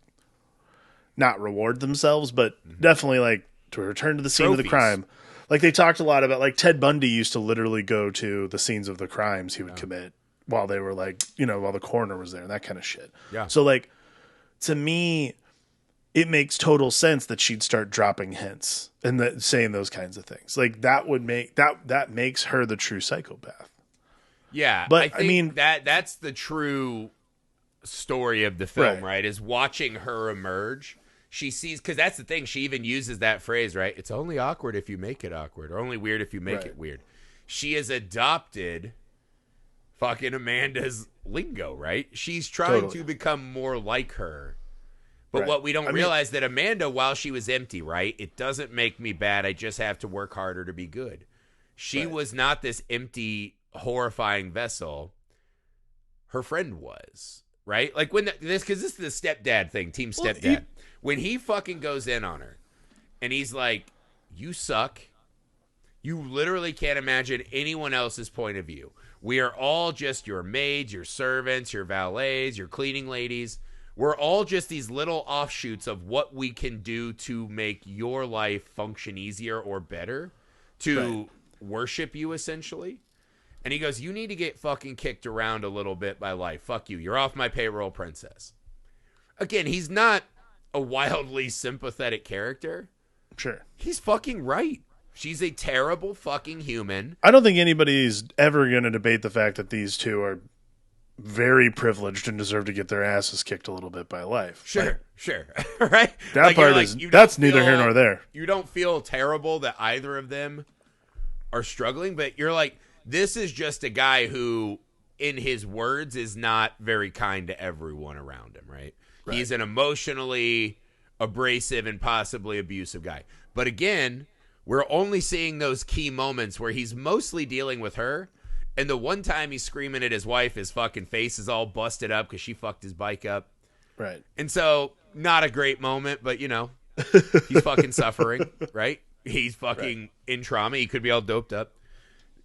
not reward themselves, but definitely, like, to return to the scene of the crime. Like, they talked a lot about, like, Ted Bundy used to literally go to the scenes of the crimes he would commit while they were, like, while the coroner was there and that kind of shit. Yeah. So, like, to me, it makes total sense that she'd start dropping hints and saying those kinds of things. Like, that would make that makes her the true psychopath. Yeah, but I mean that's the true story of the film, right? Is watching her emerge. She sees, because that's the thing. She even uses that phrase, right? It's only awkward if you make it awkward, or only weird if you make it weird. She is adopted fucking Amanda's lingo, right? She's trying to become more like her. But what we don't realize that Amanda, while she was empty, right? It doesn't make me bad. I just have to work harder to be good. She was not this empty, horrifying vessel. Her friend was, right? Like when because this is the stepdad thing, team stepdad. When he fucking goes in on her and he's like, you suck. You literally can't imagine anyone else's point of view. We are all just your maids, your servants, your valets, your cleaning ladies. We're all just these little offshoots of what we can do to make your life function easier or better, to worship you, essentially. And he goes, you need to get fucking kicked around a little bit by life. Fuck you. You're off my payroll, princess. Again, he's not a wildly sympathetic character. Sure. He's fucking right. She's a terrible fucking human. I don't think anybody's ever going to debate the fact that these two are very privileged and deserve to get their asses kicked a little bit by life. Sure. Right? That part that's neither here nor there. You don't feel terrible that either of them are struggling, but you're like, this is just a guy who, in his words, is not very kind to everyone around him, right? He's an emotionally abrasive and possibly abusive guy. But again, we're only seeing those key moments where he's mostly dealing with her. And the one time he's screaming at his wife, his fucking face is all busted up because she fucked his bike up. Right. And so, not a great moment, but, you know, he's fucking suffering, right? He's fucking in trauma. He could be all doped up.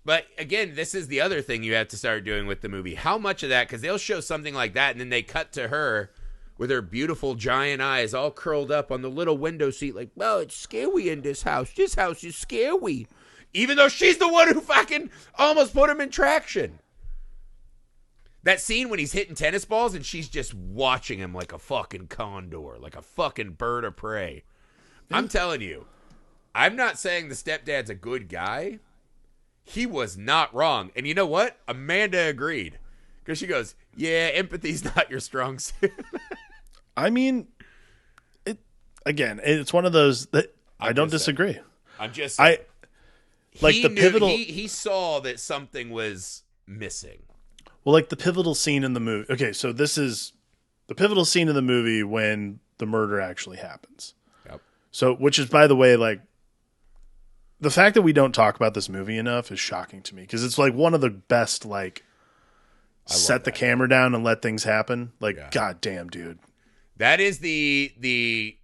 But, again, this is the other thing you have to start doing with the movie. How much of that, because they'll show something like that, and then they cut to her with her beautiful giant eyes all curled up on the little window seat like, well, it's scary in this house. This house is scary. Even though she's the one who fucking almost put him in traction. That scene when he's hitting tennis balls and she's just watching him like a fucking condor, like a fucking bird of prey. I'm telling you, I'm not saying the stepdad's a good guy. He was not wrong. And you know what? Amanda agreed. Because she goes, yeah, empathy's not your strong suit. I mean, it's one of those that I don't disagree. I'm just saying. Like the pivotal, he saw that something was missing. Well, like the pivotal scene in the movie. Okay, so this is the pivotal scene in the movie when the murder actually happens. Yep. So, which is, by the way, like the fact that we don't talk about this movie enough is shocking to me because it's like one of the best, like set the camera down and let things happen. Like, goddamn, dude. That is the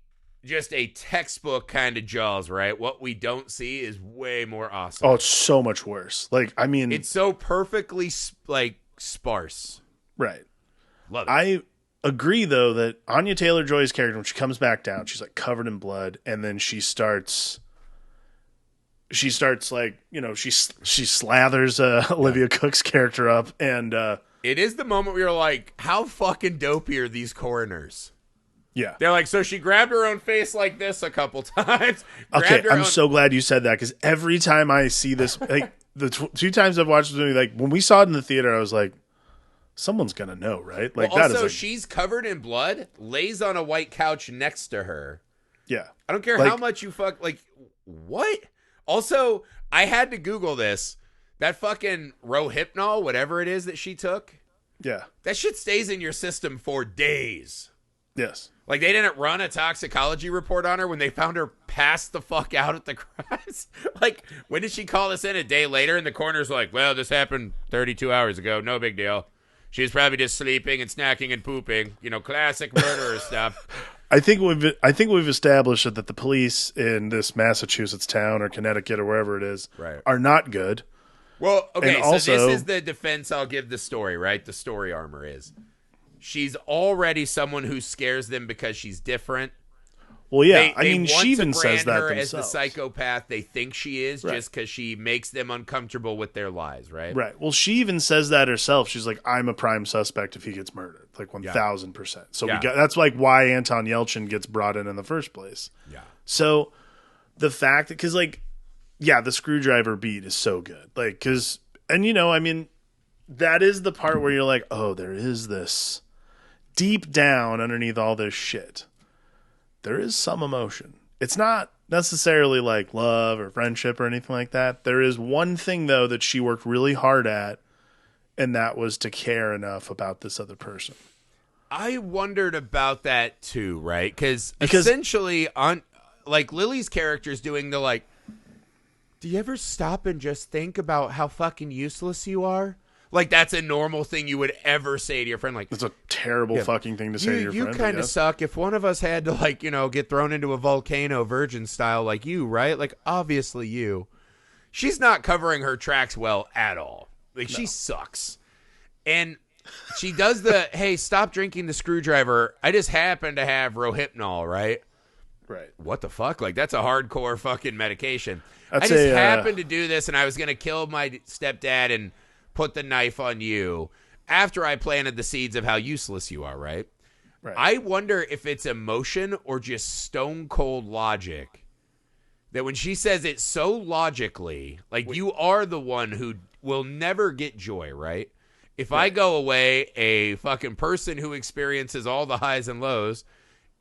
just a textbook kind of Jaws, right? What we don't see is way more awesome. Oh, it's so much worse. Like, I mean, it's so perfectly sparse. Right. Love it. I agree though that Anya Taylor-Joy's character, when she comes back down, she's like covered in blood, and then she starts like, you know, she slathers Olivia Cook's character up, and it is the moment where you're like, how fucking dopey are these coroners? Yeah. They're like, so she grabbed her own face like this a couple times. Okay, I'm so glad you said that, because every time I see this, like the two times I've watched the movie, like when we saw it in the theater, I was like, someone's gonna know, right? Like, well, that also, is she's covered in blood, lays on a white couch next to her. Yeah. I don't care how much you fuck, like, what? Also, I had to Google this. That fucking Rohypnol, whatever it is that she took. Yeah. That shit stays in your system for days. Yes. Like, they didn't run a toxicology report on her when they found her passed the fuck out at the crimes. Like, when did she call this in? A day later? And the coroner's like, well, this happened 32 hours ago. No big deal. She was probably just sleeping and snacking and pooping. You know, classic murderer stuff. I think we've established that the police in this Massachusetts town or Connecticut or wherever it is are not good. Well, okay, and so also, this is the defense I'll give the story, right? The story armor is she's already someone who scares them because she's different. Well, yeah, They she even says that her themselves. as the psychopath they think she is, Right. just because she makes them uncomfortable with their lies, right? Right. Well, she even says that herself. She's like, I'm a prime suspect if he gets murdered, like 1,000%. So that's like why Anton Yelchin gets brought in the first place. Yeah. So the fact that, because like, yeah, the screwdriver beat is so good. Like, because, and you know, I mean, that is the part where you're like, oh, there is this deep down underneath all this shit. There is some emotion. It's not necessarily like love or friendship or anything like that. There is one thing, though, that she worked really hard at and that was to care enough about this other person. I wondered about that too, right? Because essentially, on like Lily's character is doing the like, do you ever stop and just think about how fucking useless you are? Like that's a normal thing you would ever say to your friend. Like it's a terrible fucking thing to say to your friend. You kind of suck. If one of us had to like get thrown into a volcano virgin style like you, right? Like obviously you. She's not covering her tracks well at all. Like she sucks, and she does the hey stop drinking the screwdriver. I just happen to have Rohypnol, right? Right. What the fuck? Like that's a hardcore fucking medication. I just happened to do this, and I was gonna kill my stepdad and put the knife on you after I planted the seeds of how useless you are, right? Right. I wonder if it's emotion or just stone cold logic that when she says it so logically, like you are the one who will never get joy, right? If I go away, a fucking person who experiences all the highs and lows,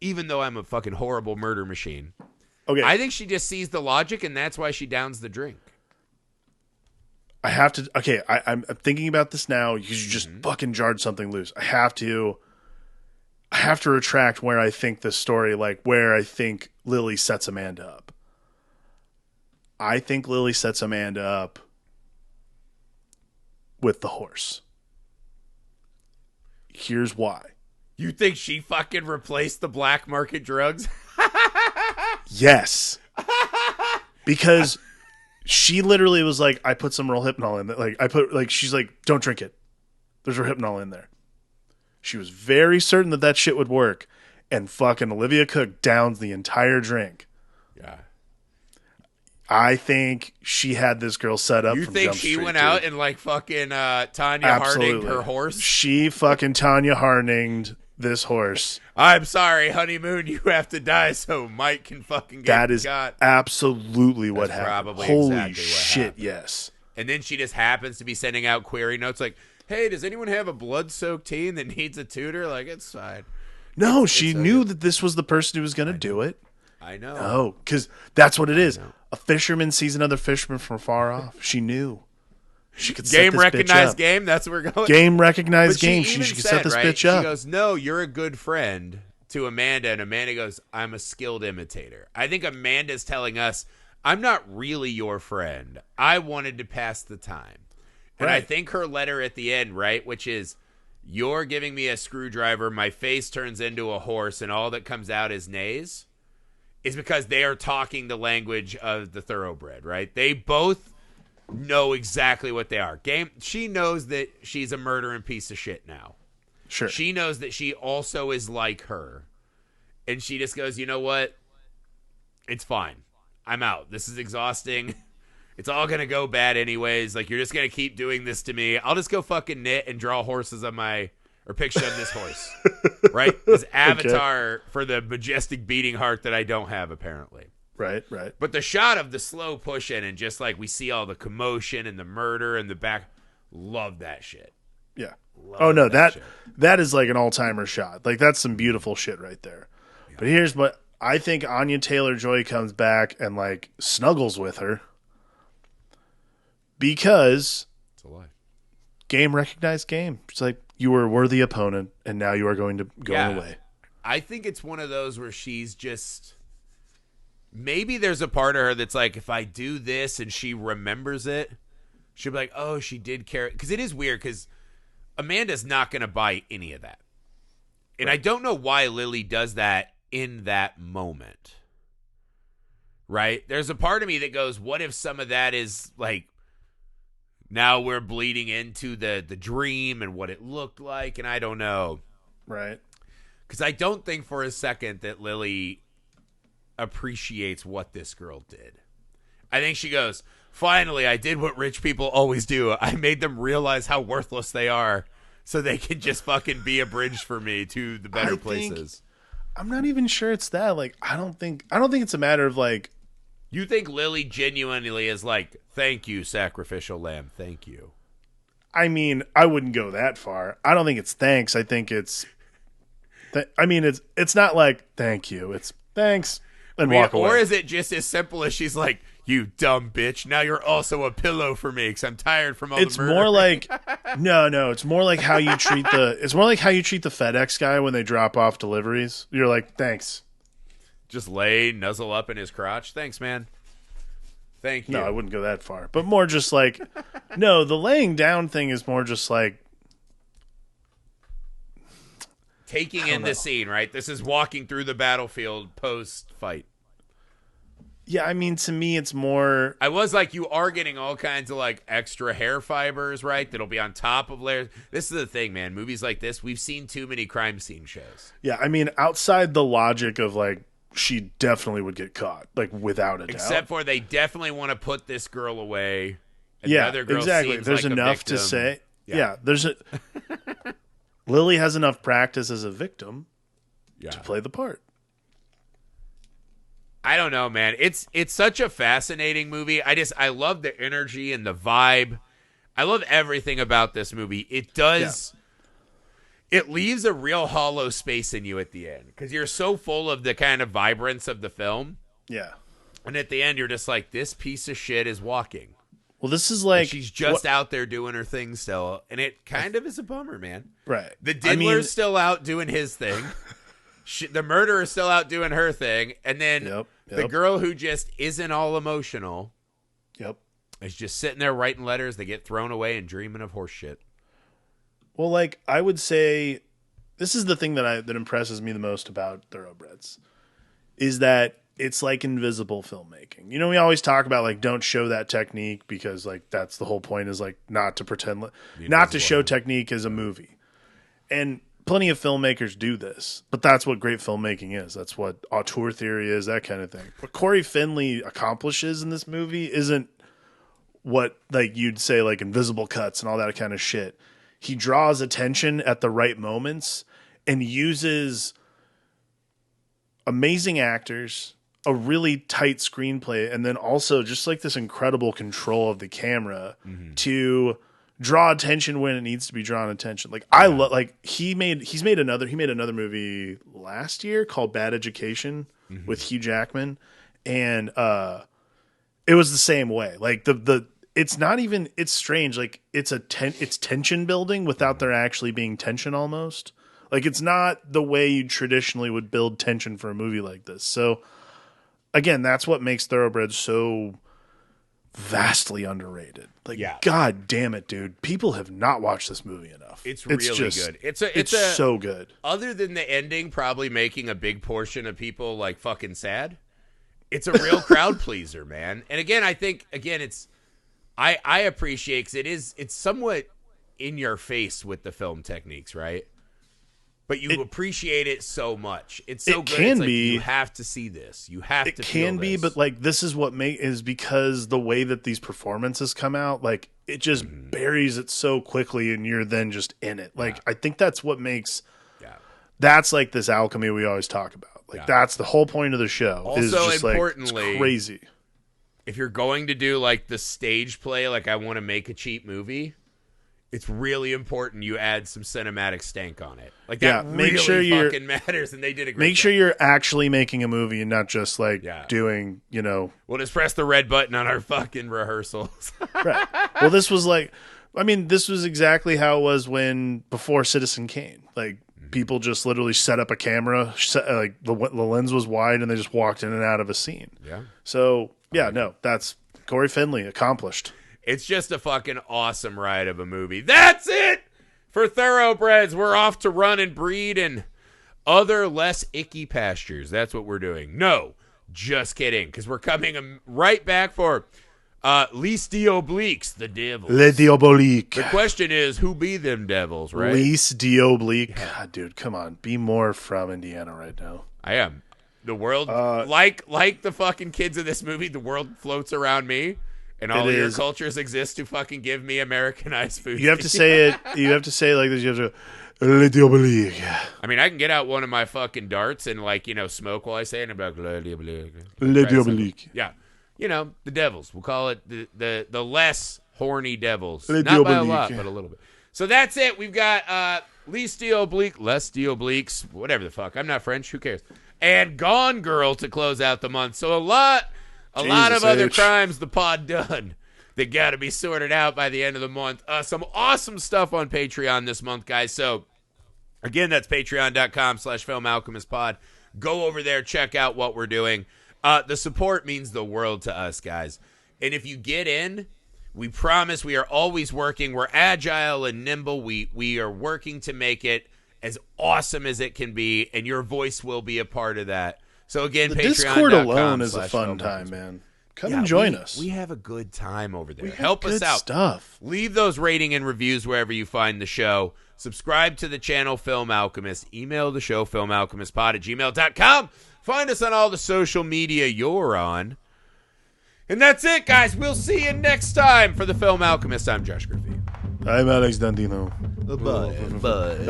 even though I'm a fucking horrible murder machine. Okay. I think she just sees the logic, and that's why she downs the drink. I have to. Okay, I'm thinking about this now because you just fucking jarred something loose. I have to retract where I think this story, like where I think Lily sets Amanda up. I think Lily sets Amanda up with the horse. Here's why. You think she fucking replaced the black market drugs? Yes. Because she literally was like, I put some Rohypnol in there. Like, she's like, don't drink it. There's Rohypnol in there. She was very certain that shit would work. And fucking Olivia Cook downs the entire drink. Yeah. I think she had this girl set up. You from think Jump she Street, went dude. out and like fucking Tanya Harding her horse? She fucking Tanya Hardinged this horse. I'm sorry, honeymoon, you have to die so Mike can fucking get That is absolutely what happened. Probably Holy exactly what shit, happened. yes. And then she just happens to be sending out query notes like, hey, does anyone have a blood-soaked teen that needs a tutor? Like, it's fine. No, she knew that this was the person who was going to do it. I know. No, because that's what it is. A fisherman sees another fisherman from far off. She knew. She could game set this recognized bitch up. game. That's where we're going. Game recognized But game. She She even could said, set this right? bitch up. She goes, no, you're a good friend to Amanda. And Amanda goes, I'm a skilled imitator. I think Amanda's telling us, I'm not really your friend. I wanted to pass the time. And Right. I think her letter at the end, right, which is, you're giving me a screwdriver, my face turns into a horse, and all that comes out is neighs, is because they are talking the language of the thoroughbred, right? They both know exactly what they are. She knows that she's a murdering piece of shit now. Sure. She knows that she also is like her. And she just goes, you know what? It's fine. I'm out. This is exhausting. It's all going to go bad anyways. Like, you're just going to keep doing this to me. I'll just go fucking knit and draw horses on or picture of this horse. Right? This avatar for the majestic beating heart that I don't have, apparently. Right, right. But the shot of the slow push in and just like we see all the commotion and the murder and the back. Love that shit. Yeah. Love that is like an all-timer shot. Like, that's some beautiful shit right there. Yeah. But here's what I think. Anya Taylor-Joy comes back and like snuggles with her because it's a lie. Game recognized game. It's like, you were a worthy opponent and now you are going to go away. I think it's one of those where she's just, maybe there's a part of her that's like, if I do this and she remembers it, she'll be like, oh, she did care. Because it is weird because Amanda's not going to buy any of that. And right. I don't know why Lily does that in that moment. Right? There's a part of me that goes, what if some of that is like, now we're bleeding into the dream and what it looked like, and I don't know. Right. Because I don't think for a second that Lily appreciates what this girl did. I think she goes, finally, I did what rich people always do. I made them realize how worthless they are so they can just fucking be a bridge for me to the better places. I'm not even sure it's that. Like, I don't think it's a matter of like, you think Lily genuinely is like, thank you, sacrificial lamb, thank you. I mean, I wouldn't go that far. I don't think it's thanks. I think it's, it's not like, thank you. It's thanks and walk away. Or is it just as simple as she's like, You dumb bitch. Now you're also a pillow for me because I'm tired from all It's the murder. more like no. It's more like how you treat the. It's more like how you treat the FedEx guy when they drop off deliveries. You're like, thanks. Just lay, nuzzle up in his crotch. Thanks, man. Thank you. No, I wouldn't go that far. But more just like, no, the laying down thing is more just like taking in the scene, right? This is walking through the battlefield post-fight. Yeah, I mean, to me, it's more. I was like, you are getting all kinds of like extra hair fibers, right? That'll be on top of layers. This is the thing, man. Movies like this, we've seen too many crime scene shows. Yeah, I mean, outside the logic of like, she definitely would get caught, like without a doubt. Except for they definitely want to put this girl away. And yeah, the other girl exactly. Seems there's like enough to say. Yeah, there's a. Lily has enough practice as a victim to play the part. I don't know, man. It's such a fascinating movie. I love the energy and the vibe. I love everything about this movie. It does. Yeah. It leaves a real hollow space in you at the end because you're so full of the kind of vibrance of the film. Yeah. And at the end, you're just like, this piece of shit is walking. Well, this is like... And she's just out there doing her thing still. And it kind of is a bummer, man. Right. The Diddler's still out doing his thing. The murderer's still out doing her thing. And then the girl who just isn't all emotional is just sitting there writing letters that get thrown away and dreaming of horse shit. Well, like, I would say... This is the thing that impresses me the most about Thoroughbreds. Is that... It's like invisible filmmaking. You know, we always talk about like don't show that technique because like that's the whole point is like not to pretend, not to show technique as a movie. And plenty of filmmakers do this, but that's what great filmmaking is. That's what auteur theory is, that kind of thing. What Corey Finley accomplishes in this movie isn't what like you'd say like invisible cuts and all that kind of shit. He draws attention at the right moments and uses amazing actors, a really tight screenplay, and then also just like this incredible control of the camera to draw attention when it needs to be drawn attention. Like I love, like he made another movie last year called Bad Education with Hugh Jackman, and it was the same way. Like it's not even, it's strange. Like it's tension building without there actually being tension almost. Like it's not the way you traditionally would build tension for a movie like this. So again, that's what makes Thoroughbreds so vastly underrated. Like, God damn it, dude. People have not watched this movie enough. It's really good. It's so good. Other than the ending probably making a big portion of people like fucking sad, it's a real crowd pleaser, man. And again, I think, it's, I appreciate because it's somewhat in your face with the film techniques, right? But you appreciate it so much. It's so good. It's like, you have to see this. You have to. It can be, but like this is what is because the way that these performances come out, like it just buries it so quickly, and you're then just in it. Like I think that's what makes. That's like this alchemy we always talk about. Like that's the whole point of the show. Also, is just importantly, like, it's crazy. If you're going to do like the stage play, like I want to make a cheap movie, it's really important you add some cinematic stank on it. Like that really fucking matters, and they did a great job. Make sure you're actually making a movie and not just like doing, you know. We'll just press the red button on our fucking rehearsals. Right. Well, this was like, I mean, this was exactly how it was before Citizen Kane. Like people just literally set up a camera, like the lens was wide, and they just walked in and out of a scene. Yeah. So that's Corey Finley accomplished. It's just a fucking awesome ride of a movie. That's it for Thoroughbreds. We're off to run and breed in other less icky pastures. That's what we're doing. No, just kidding, because we're coming right back for Les Diaboliques, the devils. Les Diaboliques. The question is, who be them devils, right? Les Diaboliques. God, dude, come on. Be more from Indiana right now. I am. The world, like the fucking kids of this movie, the world floats around me. And all of your cultures exist to fucking give me Americanized food. You have to say it. You have to say it like this. You have to. Le Diabolique. I mean, I can get out one of my fucking darts and smoke while I say it, and I'm like Le Diabolique. Le Diabolique. Yeah, the devils. We'll call it the less horny devils. Le Not by a Diabolique. lot, but a little bit. So that's it. We've got Les Diaboliques, whatever the fuck. I'm not French. Who cares? And Gone Girl to close out the month. So a lot A lot of other H. crimes the pod done that got to be sorted out by the end of the month. Some awesome stuff on Patreon this month, guys. So, again, that's patreon.com/filmalchemistpod. Go over there, check out what we're doing. The support means the world to us, guys. And if you get in, we promise we are always working. We're agile and nimble. We are working to make it as awesome as it can be, and your voice will be a part of that. So again, The Patreon.com Discord alone is a fun time, man. Come and join us. We have a good time over there. We have Help us good out. stuff. Leave those rating and reviews wherever you find the show. Subscribe to the channel Film Alchemist. Email the show filmalchemistpod@gmail.com. Find us on all the social media you're on. And that's it, guys. We'll see you next time for the Film Alchemist. I'm Josh Griffey. I'm Alex Dandino. Bye.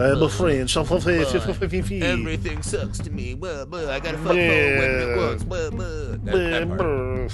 I'm a French. Everything sucks to me. I gotta fuck when it wants. That part.